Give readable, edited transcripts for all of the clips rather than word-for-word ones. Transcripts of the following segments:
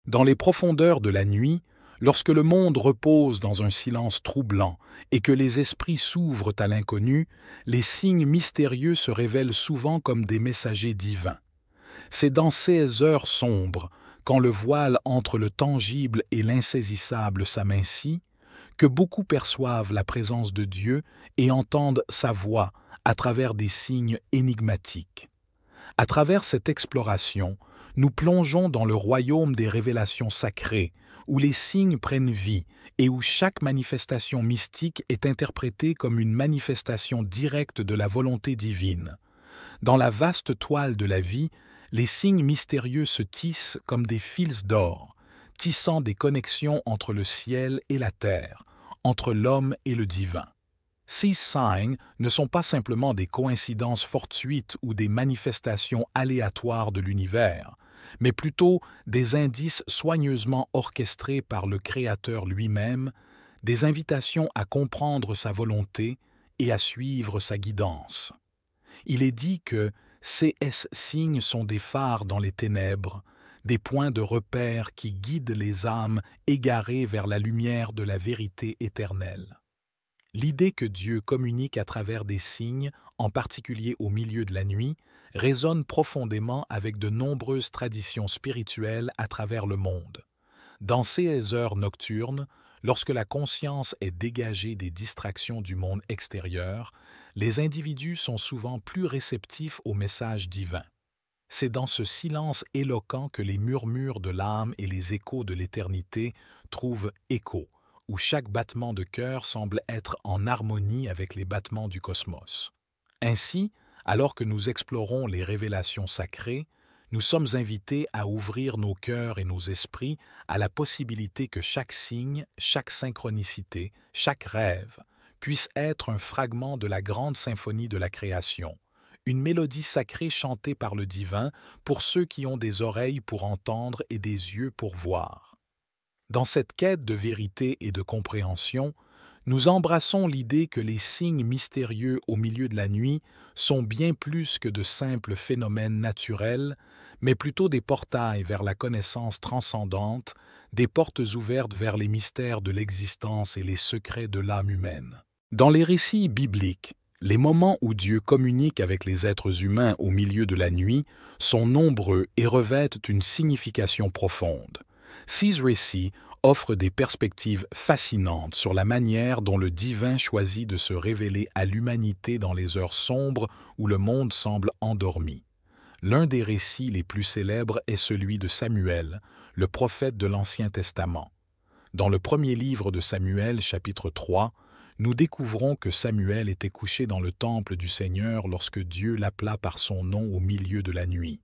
Dans les profondeurs de la nuit, lorsque le monde repose dans un silence troublant et que les esprits s'ouvrent à l'inconnu, les signes mystérieux se révèlent souvent comme des messagers divins. C'est dans ces heures sombres, quand le voile entre le tangible et l'insaisissable s'amincit, que beaucoup perçoivent la présence de Dieu et entendent sa voix à travers des signes énigmatiques. À travers cette exploration, nous plongeons dans le royaume des révélations sacrées, où les signes prennent vie et où chaque manifestation mystique est interprétée comme une manifestation directe de la volonté divine. Dans la vaste toile de la vie, les signes mystérieux se tissent comme des fils d'or, tissant des connexions entre le ciel et la terre, entre l'homme et le divin. Ces signes ne sont pas simplement des coïncidences fortuites ou des manifestations aléatoires de l'univers, mais plutôt des indices soigneusement orchestrés par le Créateur lui-même, des invitations à comprendre sa volonté et à suivre sa guidance. Il est dit que ces signes sont des phares dans les ténèbres, des points de repère qui guident les âmes égarées vers la lumière de la vérité éternelle. L'idée que Dieu communique à travers des signes, en particulier au milieu de la nuit, résonne profondément avec de nombreuses traditions spirituelles à travers le monde. Dans ces heures nocturnes, lorsque la conscience est dégagée des distractions du monde extérieur, les individus sont souvent plus réceptifs aux messages divins. C'est dans ce silence éloquent que les murmures de l'âme et les échos de l'éternité trouvent écho, où chaque battement de cœur semble être en harmonie avec les battements du cosmos. Ainsi, alors que nous explorons les révélations sacrées, nous sommes invités à ouvrir nos cœurs et nos esprits à la possibilité que chaque signe, chaque synchronicité, chaque rêve puisse être un fragment de la grande symphonie de la création, une mélodie sacrée chantée par le divin pour ceux qui ont des oreilles pour entendre et des yeux pour voir. Dans cette quête de vérité et de compréhension, nous embrassons l'idée que les signes mystérieux au milieu de la nuit sont bien plus que de simples phénomènes naturels, mais plutôt des portails vers la connaissance transcendante, des portes ouvertes vers les mystères de l'existence et les secrets de l'âme humaine. Dans les récits bibliques, les moments où Dieu communique avec les êtres humains au milieu de la nuit sont nombreux et revêtent une signification profonde. Ces récits offrent des perspectives fascinantes sur la manière dont le divin choisit de se révéler à l'humanité dans les heures sombres où le monde semble endormi. L'un des récits les plus célèbres est celui de Samuel, le prophète de l'Ancien Testament. Dans le premier livre de Samuel, chapitre 3, nous découvrons que Samuel était couché dans le temple du Seigneur lorsque Dieu l'appela par son nom au milieu de la nuit.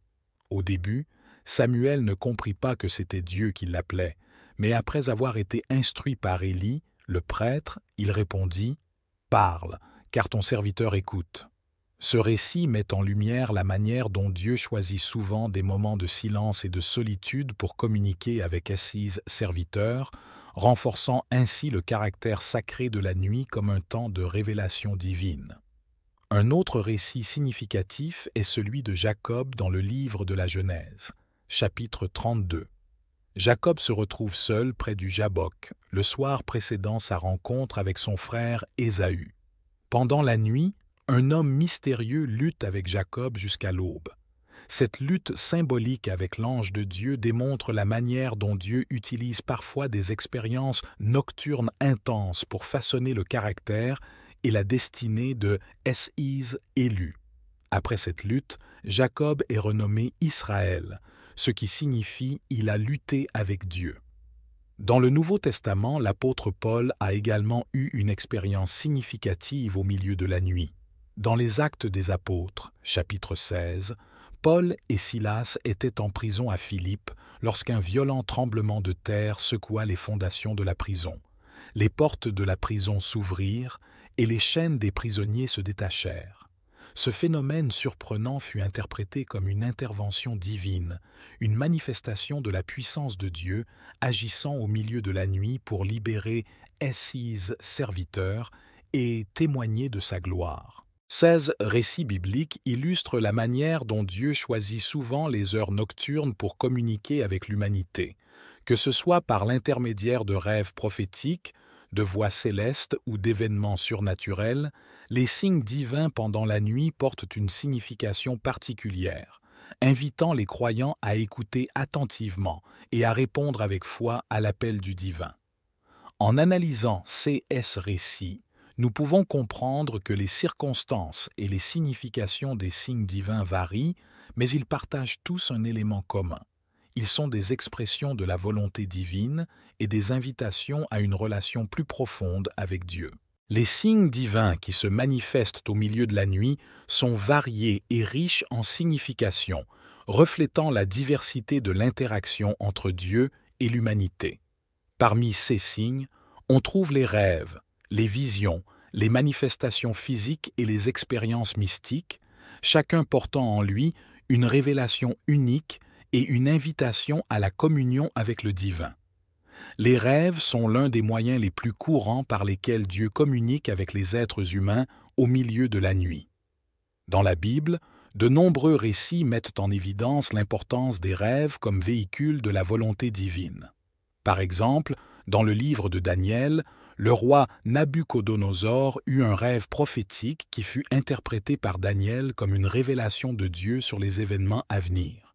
Au début, Samuel ne comprit pas que c'était Dieu qui l'appelait, mais après avoir été instruit par Élie, le prêtre, il répondit « Parle, car ton serviteur écoute ». Ce récit met en lumière la manière dont Dieu choisit souvent des moments de silence et de solitude pour communiquer avec ses serviteurs, renforçant ainsi le caractère sacré de la nuit comme un temps de révélation divine. Un autre récit significatif est celui de Jacob dans le livre de la Genèse, chapitre 32. Jacob se retrouve seul près du Jabbok, le soir précédant sa rencontre avec son frère Ésaü. Pendant la nuit, un homme mystérieux lutte avec Jacob jusqu'à l'aube. Cette lutte symbolique avec l'ange de Dieu démontre la manière dont Dieu utilise parfois des expériences nocturnes intenses pour façonner le caractère et la destinée de ses élus. Après cette lutte, Jacob est renommé Israël, ce qui signifie « il a lutté avec Dieu ». Dans le Nouveau Testament, l'apôtre Paul a également eu une expérience significative au milieu de la nuit. Dans les Actes des Apôtres, chapitre 16, Paul et Silas étaient en prison à Philippe lorsqu'un violent tremblement de terre secoua les fondations de la prison. Les portes de la prison s'ouvrirent et les chaînes des prisonniers se détachèrent. Ce phénomène surprenant fut interprété comme une intervention divine, une manifestation de la puissance de Dieu agissant au milieu de la nuit pour libérer ses serviteurs et témoigner de sa gloire. 16 récits bibliques illustrent la manière dont Dieu choisit souvent les heures nocturnes pour communiquer avec l'humanité, Que ce soit par l'intermédiaire de rêves prophétiques, de voix célestes ou d'événements surnaturels, les signes divins pendant la nuit portent une signification particulière, invitant les croyants à écouter attentivement et à répondre avec foi à l'appel du divin. En analysant ces récits, nous pouvons comprendre que les circonstances et les significations des signes divins varient, mais ils partagent tous un élément commun. Ils sont des expressions de la volonté divine et des invitations à une relation plus profonde avec Dieu. Les signes divins qui se manifestent au milieu de la nuit sont variés et riches en signification, reflétant la diversité de l'interaction entre Dieu et l'humanité. Parmi ces signes, on trouve les rêves, les visions, les manifestations physiques et les expériences mystiques, chacun portant en lui une révélation unique et une invitation à la communion avec le divin. Les rêves sont l'un des moyens les plus courants par lesquels Dieu communique avec les êtres humains au milieu de la nuit. Dans la Bible, de nombreux récits mettent en évidence l'importance des rêves comme véhicule de la volonté divine. Par exemple, dans le livre de Daniel, le roi Nabuchodonosor eut un rêve prophétique qui fut interprété par Daniel comme une révélation de Dieu sur les événements à venir.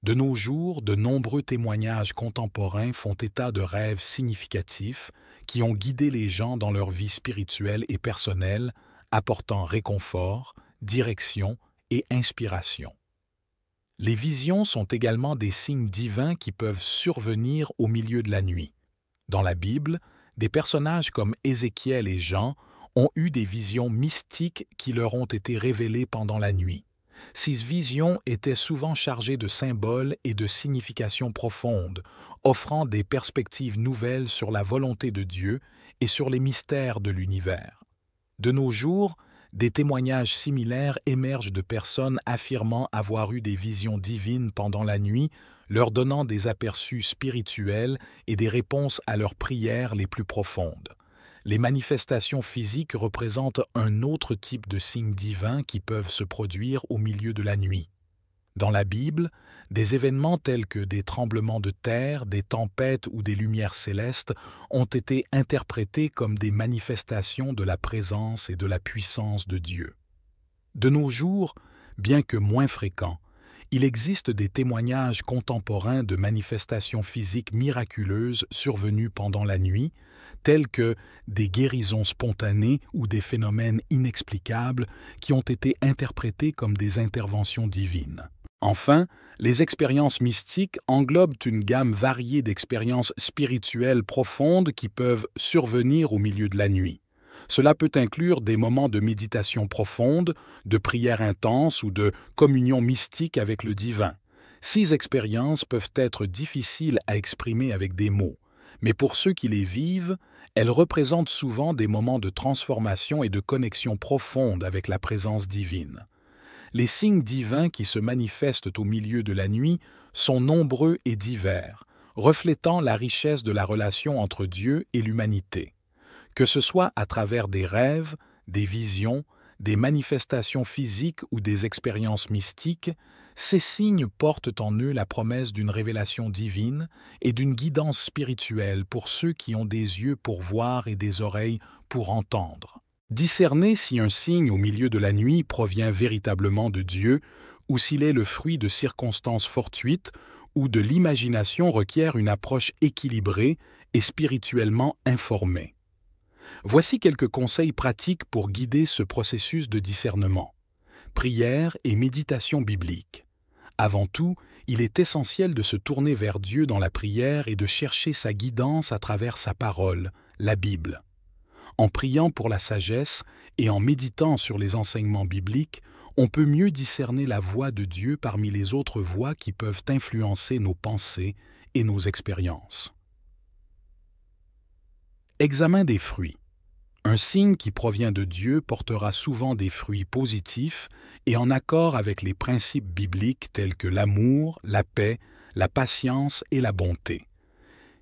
De nos jours, de nombreux témoignages contemporains font état de rêves significatifs qui ont guidé les gens dans leur vie spirituelle et personnelle, apportant réconfort, direction et inspiration. Les visions sont également des signes divins qui peuvent survenir au milieu de la nuit. Dans la Bible, des personnages comme Ézéchiel et Jean ont eu des visions mystiques qui leur ont été révélées pendant la nuit. Ces visions étaient souvent chargées de symboles et de significations profondes, offrant des perspectives nouvelles sur la volonté de Dieu et sur les mystères de l'univers. De nos jours, des témoignages similaires émergent de personnes affirmant avoir eu des visions divines pendant la nuit, leur donnant des aperçus spirituels et des réponses à leurs prières les plus profondes. Les manifestations physiques représentent un autre type de signes divins qui peuvent se produire au milieu de la nuit. Dans la Bible, des événements tels que des tremblements de terre, des tempêtes ou des lumières célestes ont été interprétés comme des manifestations de la présence et de la puissance de Dieu. De nos jours, bien que moins fréquents, il existe des témoignages contemporains de manifestations physiques miraculeuses survenues pendant la nuit, tels que des guérisons spontanées ou des phénomènes inexplicables qui ont été interprétés comme des interventions divines. Enfin, les expériences mystiques englobent une gamme variée d'expériences spirituelles profondes qui peuvent survenir au milieu de la nuit. Cela peut inclure des moments de méditation profonde, de prière intense ou de communion mystique avec le divin. Ces expériences peuvent être difficiles à exprimer avec des mots, mais pour ceux qui les vivent, elles représentent souvent des moments de transformation et de connexion profonde avec la présence divine. Les signes divins qui se manifestent au milieu de la nuit sont nombreux et divers, reflétant la richesse de la relation entre Dieu et l'humanité. Que ce soit à travers des rêves, des visions, des manifestations physiques ou des expériences mystiques, ces signes portent en eux la promesse d'une révélation divine et d'une guidance spirituelle pour ceux qui ont des yeux pour voir et des oreilles pour entendre. Discerner si un signe au milieu de la nuit provient véritablement de Dieu ou s'il est le fruit de circonstances fortuites ou de l'imagination requiert une approche équilibrée et spirituellement informée. Voici quelques conseils pratiques pour guider ce processus de discernement. Prière et méditation biblique. Avant tout, il est essentiel de se tourner vers Dieu dans la prière et de chercher sa guidance à travers sa parole, la Bible. En priant pour la sagesse et en méditant sur les enseignements bibliques, on peut mieux discerner la voix de Dieu parmi les autres voix qui peuvent influencer nos pensées et nos expériences. Examen des fruits. Un signe qui provient de Dieu portera souvent des fruits positifs et en accord avec les principes bibliques tels que l'amour, la paix, la patience et la bonté.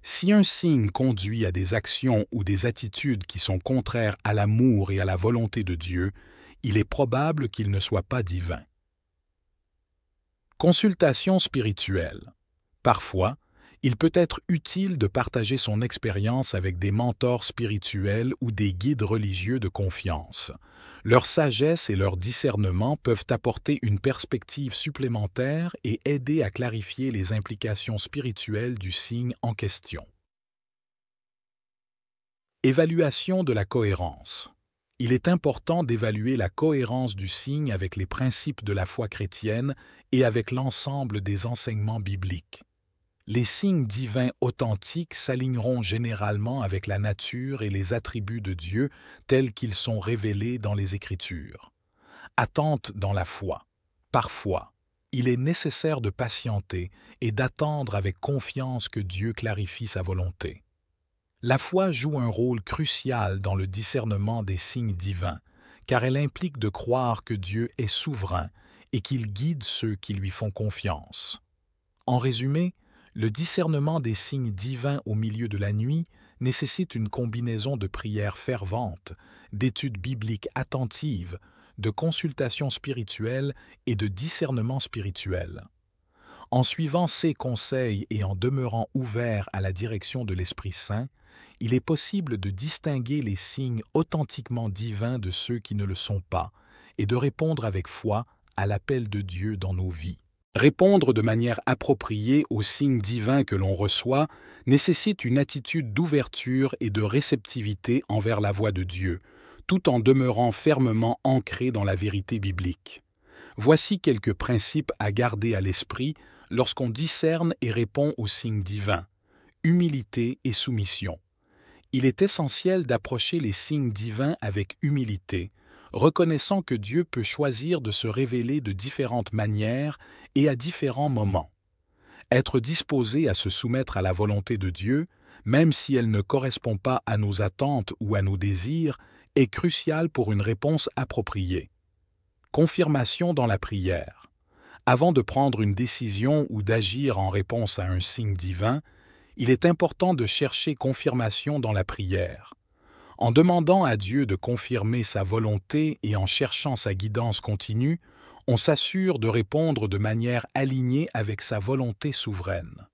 Si un signe conduit à des actions ou des attitudes qui sont contraires à l'amour et à la volonté de Dieu, il est probable qu'il ne soit pas divin. Consultation spirituelle. Parfois, Il peut être utile de partager son expérience avec des mentors spirituels ou des guides religieux de confiance. Leur sagesse et leur discernement peuvent apporter une perspective supplémentaire et aider à clarifier les implications spirituelles du signe en question. Évaluation de la cohérence. Il est important d'évaluer la cohérence du signe avec les principes de la foi chrétienne et avec l'ensemble des enseignements bibliques. Les signes divins authentiques s'aligneront généralement avec la nature et les attributs de Dieu tels qu'ils sont révélés dans les Écritures. Attente dans la foi. Parfois, il est nécessaire de patienter et d'attendre avec confiance que Dieu clarifie sa volonté. La foi joue un rôle crucial dans le discernement des signes divins, car elle implique de croire que Dieu est souverain et qu'il guide ceux qui lui font confiance. En résumé, le discernement des signes divins au milieu de la nuit nécessite une combinaison de prières ferventes, d'études bibliques attentives, de consultations spirituelles et de discernement spirituel. En suivant ces conseils et en demeurant ouvert à la direction de l'Esprit Saint, il est possible de distinguer les signes authentiquement divins de ceux qui ne le sont pas et de répondre avec foi à l'appel de Dieu dans nos vies. Répondre de manière appropriée aux signes divins que l'on reçoit nécessite une attitude d'ouverture et de réceptivité envers la voix de Dieu, tout en demeurant fermement ancré dans la vérité biblique. Voici quelques principes à garder à l'esprit lorsqu'on discerne et répond aux signes divins. Humilité et soumission. Il est essentiel d'approcher les signes divins avec humilité, reconnaissant que Dieu peut choisir de se révéler de différentes manières et à différents moments. Être disposé à se soumettre à la volonté de Dieu, même si elle ne correspond pas à nos attentes ou à nos désirs, est crucial pour une réponse appropriée. Confirmation dans la prière. Avant de prendre une décision ou d'agir en réponse à un signe divin, il est important de chercher confirmation dans la prière. En demandant à Dieu de confirmer sa volonté et en cherchant sa guidance continue, on s'assure de répondre de manière alignée avec sa volonté souveraine.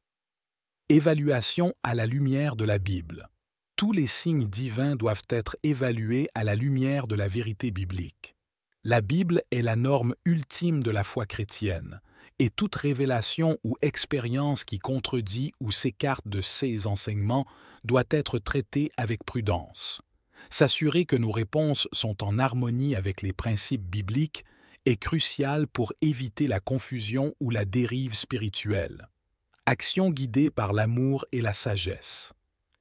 Évaluation à la lumière de la Bible. Tous les signes divins doivent être évalués à la lumière de la vérité biblique. La Bible est la norme ultime de la foi chrétienne, et toute révélation ou expérience qui contredit ou s'écarte de ces enseignements doit être traitée avec prudence. S'assurer que nos réponses sont en harmonie avec les principes bibliques est crucial pour éviter la confusion ou la dérive spirituelle. Action guidée par l'amour et la sagesse.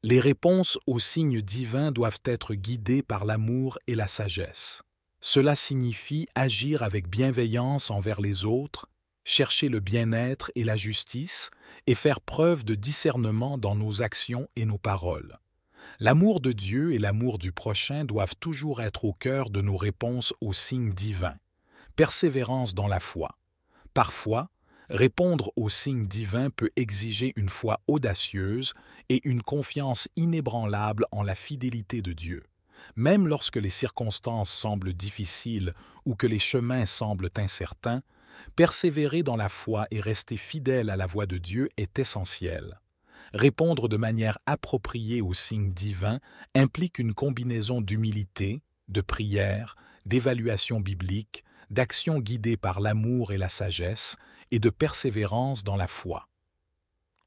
Les réponses aux signes divins doivent être guidées par l'amour et la sagesse. Cela signifie agir avec bienveillance envers les autres, chercher le bien-être et la justice, et faire preuve de discernement dans nos actions et nos paroles. L'amour de Dieu et l'amour du prochain doivent toujours être au cœur de nos réponses aux signes divins. Persévérance dans la foi. Parfois, répondre aux signes divins peut exiger une foi audacieuse et une confiance inébranlable en la fidélité de Dieu. Même lorsque les circonstances semblent difficiles ou que les chemins semblent incertains, persévérer dans la foi et rester fidèle à la voix de Dieu est essentiel. Répondre de manière appropriée aux signes divins implique une combinaison d'humilité, de prière, d'évaluation biblique, d'action guidée par l'amour et la sagesse, et de persévérance dans la foi.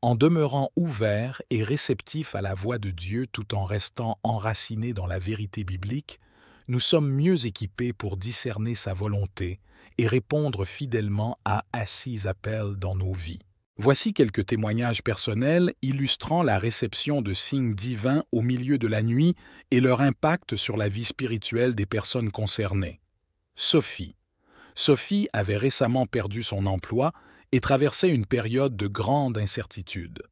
En demeurant ouvert et réceptif à la voix de Dieu tout en restant enraciné dans la vérité biblique, nous sommes mieux équipés pour discerner sa volonté et répondre fidèlement à ses appels dans nos vies. Voici quelques témoignages personnels illustrant la réception de signes divins au milieu de la nuit et leur impact sur la vie spirituelle des personnes concernées. Sophie. Sophie avait récemment perdu son emploi et traversait une période de grande incertitude.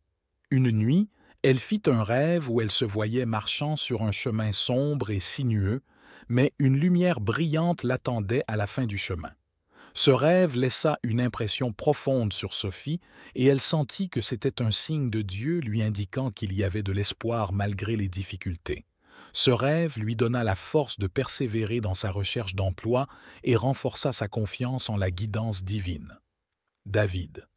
Une nuit, elle fit un rêve où elle se voyait marchant sur un chemin sombre et sinueux, mais une lumière brillante l'attendait à la fin du chemin. Ce rêve laissa une impression profonde sur Sophie et elle sentit que c'était un signe de Dieu lui indiquant qu'il y avait de l'espoir malgré les difficultés. Ce rêve lui donna la force de persévérer dans sa recherche d'emploi et renforça sa confiance en la guidance divine. David.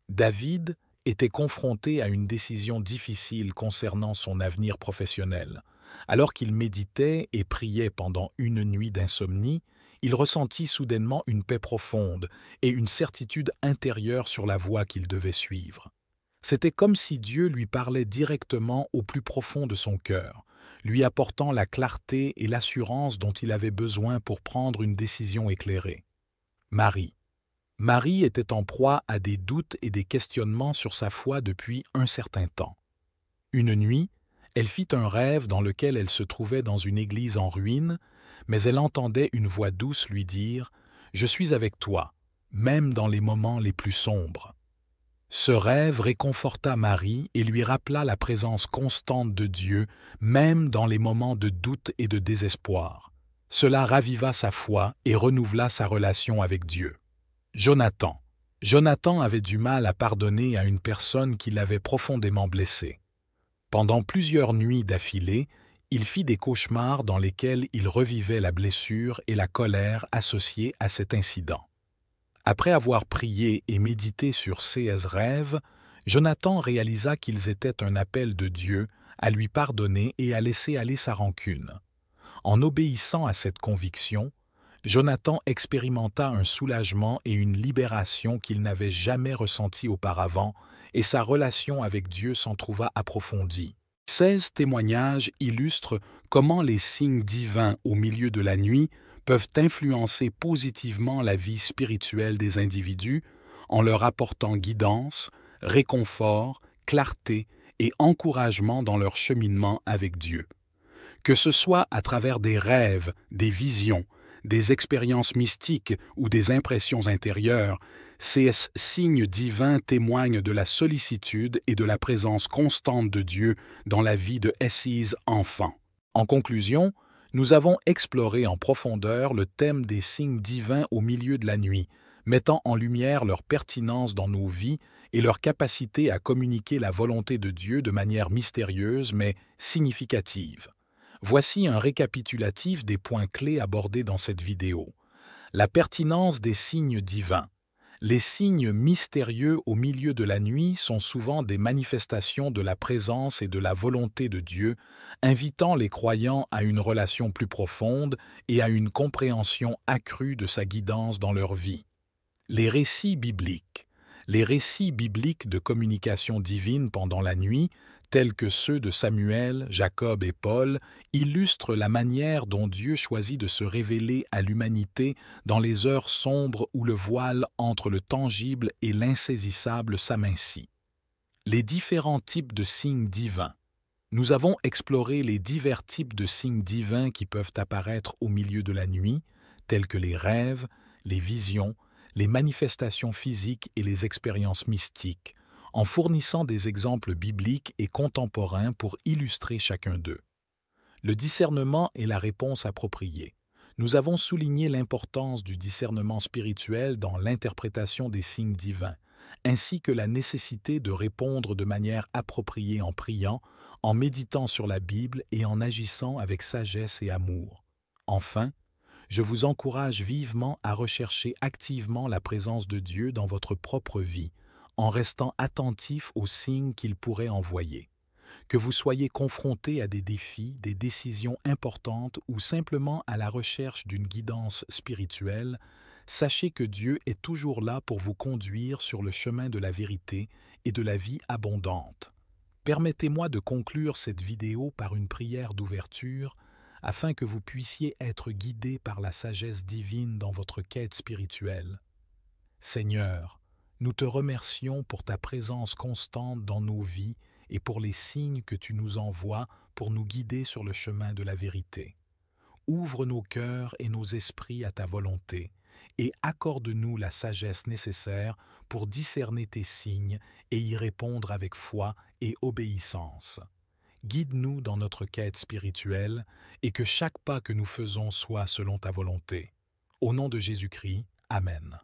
David était confronté à une décision difficile concernant son avenir professionnel. Alors qu'il méditait et priait pendant une nuit d'insomnie, il ressentit soudainement une paix profonde et une certitude intérieure sur la voie qu'il devait suivre. C'était comme si Dieu lui parlait directement au plus profond de son cœur, lui apportant la clarté et l'assurance dont il avait besoin pour prendre une décision éclairée. Marie était en proie à des doutes et des questionnements sur sa foi depuis un certain temps. Une nuit, elle fit un rêve dans lequel elle se trouvait dans une église en ruine, mais elle entendait une voix douce lui dire « Je suis avec toi, même dans les moments les plus sombres ». Ce rêve réconforta Marie et lui rappela la présence constante de Dieu, même dans les moments de doute et de désespoir. Cela raviva sa foi et renouvela sa relation avec Dieu. Jonathan avait du mal à pardonner à une personne qui l'avait profondément blessé. Pendant plusieurs nuits d'affilée, il fit des cauchemars dans lesquels il revivait la blessure et la colère associées à cet incident. Après avoir prié et médité sur ces rêves, Jonathan réalisa qu'ils étaient un appel de Dieu à lui pardonner et à laisser aller sa rancune. En obéissant à cette conviction, Jonathan expérimenta un soulagement et une libération qu'il n'avait jamais ressenti auparavant, et sa relation avec Dieu s'en trouva approfondie. 16 témoignages illustrent comment les signes divins au milieu de la nuit peuvent influencer positivement la vie spirituelle des individus en leur apportant guidance, réconfort, clarté et encouragement dans leur cheminement avec Dieu. Que ce soit à travers des rêves, des visions, des expériences mystiques ou des impressions intérieures, ces signes divins témoignent de la sollicitude et de la présence constante de Dieu dans la vie de Essie enfant. En conclusion, nous avons exploré en profondeur le thème des signes divins au milieu de la nuit, mettant en lumière leur pertinence dans nos vies et leur capacité à communiquer la volonté de Dieu de manière mystérieuse mais significative. Voici un récapitulatif des points clés abordés dans cette vidéo. La pertinence des signes divins. Les signes mystérieux au milieu de la nuit sont souvent des manifestations de la présence et de la volonté de Dieu, invitant les croyants à une relation plus profonde et à une compréhension accrue de sa guidance dans leur vie. Les récits bibliques. Les récits bibliques de communication divine pendant la nuit, tels que ceux de Samuel, Jacob et Paul, illustrent la manière dont Dieu choisit de se révéler à l'humanité dans les heures sombres où le voile entre le tangible et l'insaisissable s'amincit. Les différents types de signes divins. Nous avons exploré les divers types de signes divins qui peuvent apparaître au milieu de la nuit, tels que les rêves, les visions, les manifestations physiques et les expériences mystiques, en fournissant des exemples bibliques et contemporains pour illustrer chacun d'eux. Le discernement est la réponse appropriée. Nous avons souligné l'importance du discernement spirituel dans l'interprétation des signes divins, ainsi que la nécessité de répondre de manière appropriée en priant, en méditant sur la Bible et en agissant avec sagesse et amour. Enfin, je vous encourage vivement à rechercher activement la présence de Dieu dans votre propre vie, en restant attentif aux signes qu'il pourrait envoyer. Que vous soyez confronté à des défis, des décisions importantes ou simplement à la recherche d'une guidance spirituelle, sachez que Dieu est toujours là pour vous conduire sur le chemin de la vérité et de la vie abondante. Permettez-moi de conclure cette vidéo par une prière d'ouverture afin que vous puissiez être guidés par la sagesse divine dans votre quête spirituelle. Seigneur, nous te remercions pour ta présence constante dans nos vies et pour les signes que tu nous envoies pour nous guider sur le chemin de la vérité. Ouvre nos cœurs et nos esprits à ta volonté et accorde-nous la sagesse nécessaire pour discerner tes signes et y répondre avec foi et obéissance. Guide-nous dans notre quête spirituelle et que chaque pas que nous faisons soit selon ta volonté. Au nom de Jésus-Christ, Amen.